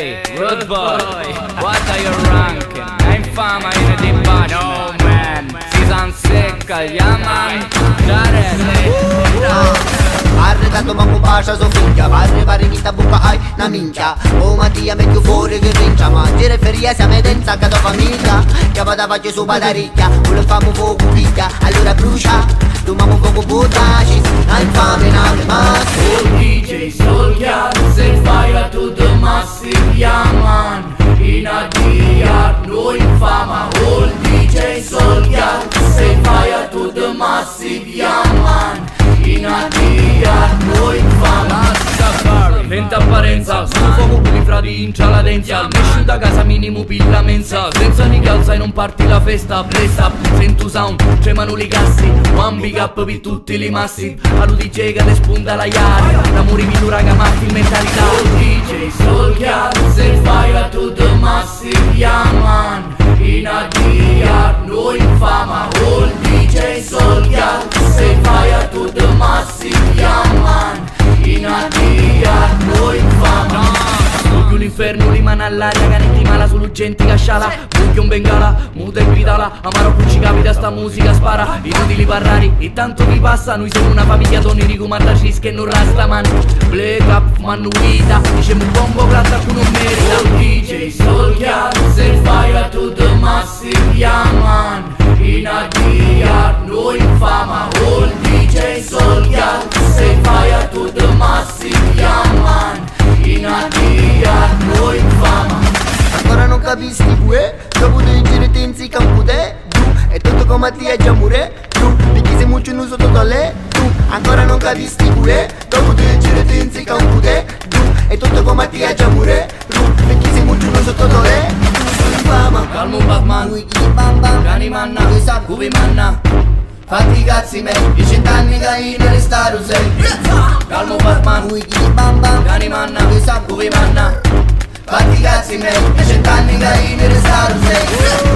Hey, rude boy, what are you ranking? I'm fama in a dispatch. No man, season secca, yeah man. Arredato ma compascia so figlia, padre pare chi sta buca hai una minchia. Oh Mattia meglio fuori che rincia, ma dire feria siamo densa che tua famiglia. Che vada faccio su badaricchia, quello famo fuoco piglia, allora brucia. Domamo fuoco putaci, na infame nave masse. Oh DJ Soldier, set fire to the massive, yeah man. In a DR, no infama. Oh DJ Soldier, set fire to the massive, yeah man. In a DR, no infama. Venta apparenza, sul fuoco con i frati in cialadenza. Esci da casa minimo pilla mensa. Senza ni calza e non parti la festa. Press up, sento sound, tremano li cassi. One big up per tutti li massi. A lui DJ che le spunta la yard. L'amore mi dura che matti in mentalità. Oh DJ Soldier, set fire to the massive, yeah man. In a DR, no infama. Oh DJ Soldier, set fire to the massive, yeah man. In a DR, no infama. Voglio l'inferno rimane all'aria, canetti mala sull'ugenti casciala. Bucchio un bengala, muta e gridala. Amaro più ci capita sta musica spara. Inutili parrari, e tanto vi passa. Noi siamo una famiglia doni ricomandaci che non rasta man. Black up, mannuita, diciamo un bombo gratta a cui non merita. Oh DJ Soldier, set fire to the massive, yeah man. In a DR, no infama. Oh DJ Soldier, set fire to the massive, yeah man. In a DR, no infama. Ancora non capisti pure, dopo due giri tenzi campute. Tu, e tutto come Mattia già mure. Tu, perché sei molto nuso totale. Tu, ancora non capisti pure, dopo due giri tenzi campute. Tu, e tutto come Mattia già mure. Tu, perché sei molto nuso totale. Tu, infama. Calmo Batman, Lui chi bam bam. cani manna, Tu sai cubi manna. fatti i cazzi me, i 100 anni che io ne restaro sei. Calmo Batman, Lui chi bam bam. cani manna, Tu sai cubi manna. fatti i cazzi me, i 100 anni che io ne restaro sei.